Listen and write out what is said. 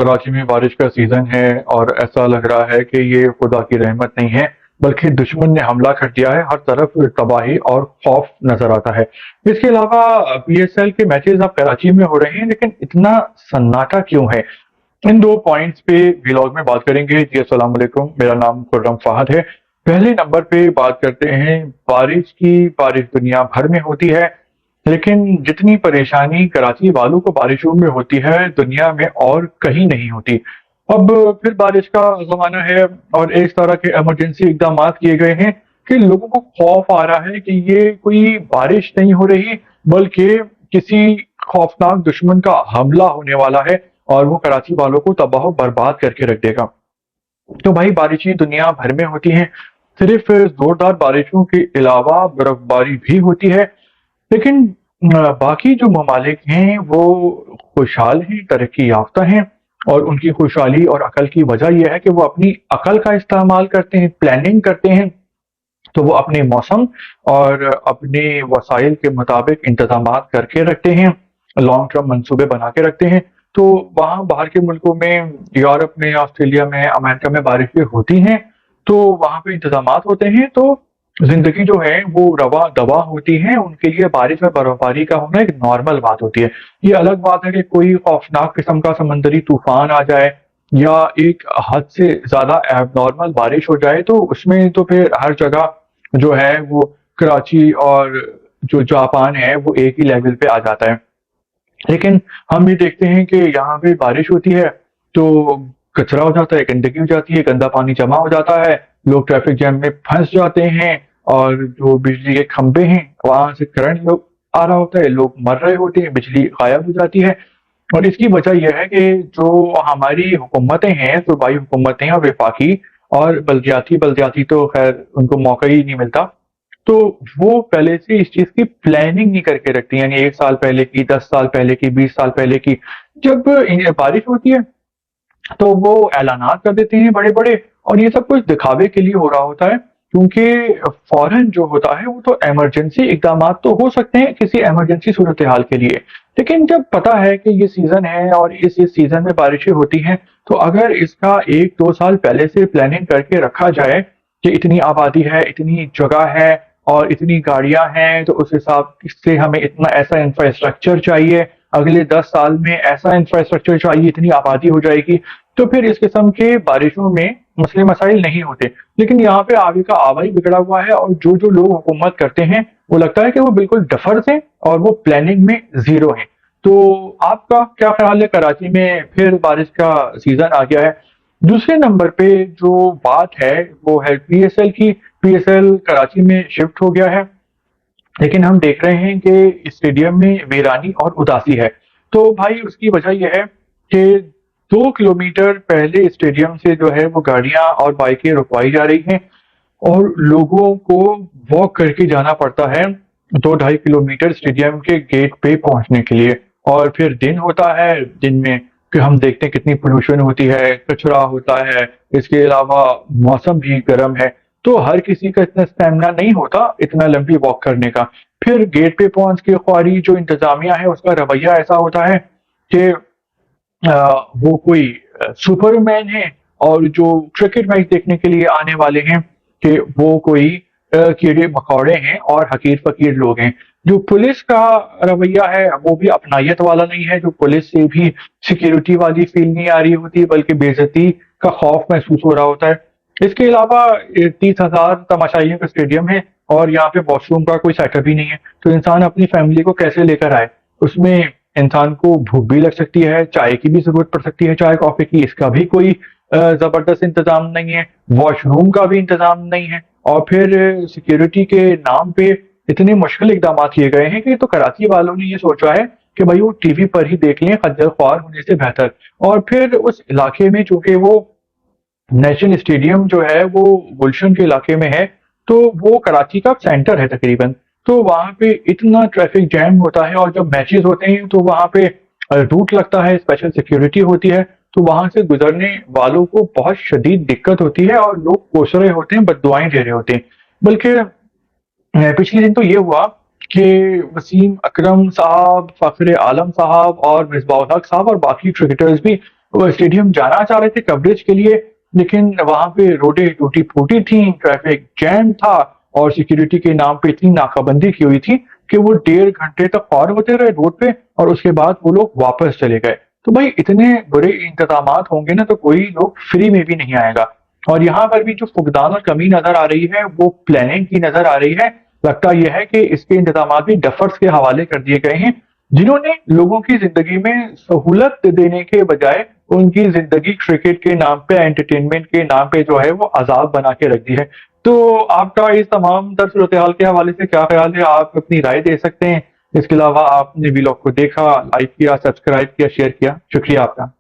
कराची में बारिश का सीजन है और ऐसा लग रहा है कि ये खुदा की रहमत नहीं है बल्कि दुश्मन ने हमला कर दिया है। हर तरफ तबाही और खौफ नजर आता है। इसके अलावा पीएसएल के मैचेस अब कराची में हो रहे हैं, लेकिन इतना सन्नाटा क्यों है? इन दो पॉइंट्स पे व्लॉग में बात करेंगे। जी अस्सलाम वालेकुम, मेरा नाम खुर्रम फहद है। पहले नंबर पे बात करते हैं बारिश की। बारिश दुनिया भर में होती है, लेकिन जितनी परेशानी कराची वालों को बारिशों में होती है दुनिया में और कहीं नहीं होती। अब फिर बारिश का जमाना है और एक तरह के इमरजेंसी इकदाम किए गए हैं कि लोगों को खौफ आ रहा है कि ये कोई बारिश नहीं हो रही बल्कि किसी खौफनाक दुश्मन का हमला होने वाला है और वो कराची वालों को तबाह बर्बाद करके रख देगा। तो भाई बारिशें दुनिया भर में होती हैं, सिर्फ जोरदार बारिशों के अलावा बर्फबारी भी होती है। लेकिन बाकी जो ममालिक हैं वो खुशहाल हैं, तरक्की याफ्ता हैं और उनकी खुशहाली और अकल की वजह यह है कि वो अपनी अकल का इस्तेमाल करते हैं, प्लानिंग करते हैं। तो वो अपने मौसम और अपने वसाइल के मुताबिक इंतजाम करके रखते हैं, लॉन्ग टर्म मंसूबे बना के रखते हैं। तो वहाँ बाहर के मुल्कों में, यूरोप में, ऑस्ट्रेलिया में, अमेरिका में बारिशें होती हैं तो वहाँ पे इंतजाम होते हैं। तो जिंदगी जो है वो रवा दवा होती है, उनके लिए बारिश और बर्फबारी का होना एक नॉर्मल बात होती है। ये अलग बात है कि कोई खौफनाक किस्म का समंदरी तूफान आ जाए या एक हद से ज्यादा एबनॉर्मल बारिश हो जाए, तो उसमें तो फिर हर जगह जो है वो कराची और जो जापान है वो एक ही लेवल पे आ जाता है। लेकिन हम ये देखते हैं कि यहाँ पे बारिश होती है तो कचरा हो जाता है, गंदगी हो जाती है, गंदा पानी जमा हो जाता है, लोग ट्रैफिक जैम में फंस जाते हैं और जो बिजली के खंभे हैं वहां से करंट लोग आ रहा होता है, लोग मर रहे होते हैं, बिजली गायब हो जाती है। और इसकी वजह यह है कि जो हमारी हुकूमतें हैं, सूबाई हुकूमतें और वफाकी और बल्दियाती बल्दियाती तो खैर उनको मौका ही नहीं मिलता, तो वो पहले से इस चीज की प्लानिंग नहीं करके रखती। यानी 1 साल पहले की, 10 साल पहले की, 20 साल पहले की जब बारिश होती है तो वो ऐलानात कर देते हैं बड़े बड़े, और ये सब कुछ दिखावे के लिए हो रहा होता है क्योंकि फौरन जो होता है वो तो इमरजेंसी इकदाम तो हो सकते हैं किसी इमरजेंसी सूरत हाल के लिए। लेकिन जब पता है कि ये सीजन है और इस सीजन में बारिशें होती हैं, तो अगर इसका 1-2 साल पहले से प्लानिंग करके रखा जाए कि इतनी आबादी है, इतनी जगह है और इतनी गाड़ियां हैं, तो उस हिसाब से हमें इतना ऐसा इंफ्रास्ट्रक्चर चाहिए, अगले 10 साल में ऐसा इंफ्रास्ट्रक्चर चाहिए, इतनी आबादी हो जाएगी, तो फिर इस किस्म के बारिशों में मसले मसाइल नहीं होते। लेकिन यहाँ पे आगे का आवा ही बिगड़ा हुआ है और जो जो लोग हुकूमत करते हैं वो लगता है कि वो बिल्कुल डफर हैं और वो प्लानिंग में जीरो हैं। तो आपका क्या ख्याल है? कराची में फिर बारिश का सीजन आ गया है। दूसरे नंबर पे जो बात है वो है पीएसएल की। पीएसएल कराची में शिफ्ट हो गया है, लेकिन हम देख रहे हैं कि स्टेडियम में वीरानी और उदासी है। तो भाई उसकी वजह यह है कि 2 किलोमीटर पहले स्टेडियम से जो है वो गाड़ियां और बाइकें रुकवाई जा रही हैं और लोगों को वॉक करके जाना पड़ता है 2-2.5 किलोमीटर स्टेडियम के गेट पे पहुंचने के लिए। और फिर दिन होता है, दिन में कि हम देखते हैं कितनी पोल्यूशन होती है, कचरा होता है, इसके अलावा मौसम भी गर्म है, तो हर किसी का इतना स्टेमिना नहीं होता इतना लंबी वॉक करने का। फिर गेट पे पहुंच के ख्वारी जो इंतजामिया है उसका रवैया ऐसा होता है कि वो कोई सुपरमैन है और जो क्रिकेट मैच देखने के लिए आने वाले हैं कि वो कोई कीड़े मकोड़े हैं और हकीर फकीर लोग हैं। जो पुलिस का रवैया है वो भी अपनायत वाला नहीं है, जो पुलिस से भी सिक्योरिटी वाली फील नहीं आ रही होती बल्कि बेइज्जती का खौफ महसूस हो रहा होता है। इसके अलावा 30,000 तमाशाइयों का स्टेडियम है और यहाँ पे वॉशरूम का कोई सेटअप ही नहीं है, तो इंसान अपनी फैमिली को कैसे लेकर आए? उसमें इंसान को भूख भी लग सकती है, चाय की भी जरूरत पड़ सकती है, चाय कॉफी की, इसका भी कोई जबरदस्त इंतजाम नहीं है, वॉशरूम का भी इंतजाम नहीं है। और फिर सिक्योरिटी के नाम पे इतने मुश्किल इकदाम किए गए हैं कि तो कराची वालों ने ये सोचा है कि भाई वो टीवी पर ही देख लें, खज्जल ख्वार होने से बेहतर। और फिर उस इलाके में चूंकि वो नेशनल स्टेडियम जो है वो गुलशन के इलाके में है, तो वो कराची का सेंटर है तकरीबन, तो वहां पे इतना ट्रैफिक जैम होता है और जब मैचेस होते हैं तो वहां पे रूट लगता है, स्पेशल सिक्योरिटी होती है, तो वहां से गुजरने वालों को बहुत शदीद दिक्कत होती है और लोग कोस रहे होते हैं, बददुआएं दे रहे होते हैं। बल्कि पिछले दिन तो ये हुआ कि वसीम अकरम साहब, फखरे आलम साहब और मिसबाउल हक साहब और बाकी क्रिकेटर्स भी वो स्टेडियम जाना चाह रहे थे कवरेज के लिए, लेकिन वहां पे रोडें टूटी फूटी थी, ट्रैफिक जैम था और सिक्योरिटी के नाम पे इतनी नाकाबंदी की हुई थी कि वो 1.5 घंटे तक पार होते रहे रोड पे और उसके बाद वो लोग वापस चले गए। तो भाई इतने बुरे इंतजामात होंगे ना तो कोई लोग फ्री में भी नहीं आएगा। और यहाँ पर भी जो फुकदान और कमी नजर आ रही है वो प्लानिंग की नजर आ रही है। लगता यह है कि इसके इंतजामात भी डफर्स के हवाले कर दिए गए हैं, जिन्होंने लोगों की जिंदगी में सहूलत देने के बजाय उनकी जिंदगी क्रिकेट के नाम पे, एंटरटेनमेंट के नाम पे जो है वो अजाब बना के रख दी है। तो आपका इस तमाम तर सूरत हाल के हवाले से क्या ख्याल है? आप अपनी राय दे सकते हैं। इसके अलावा आपने व्लॉग को देखा, लाइक किया, सब्सक्राइब किया, शेयर किया। शुक्रिया आपका।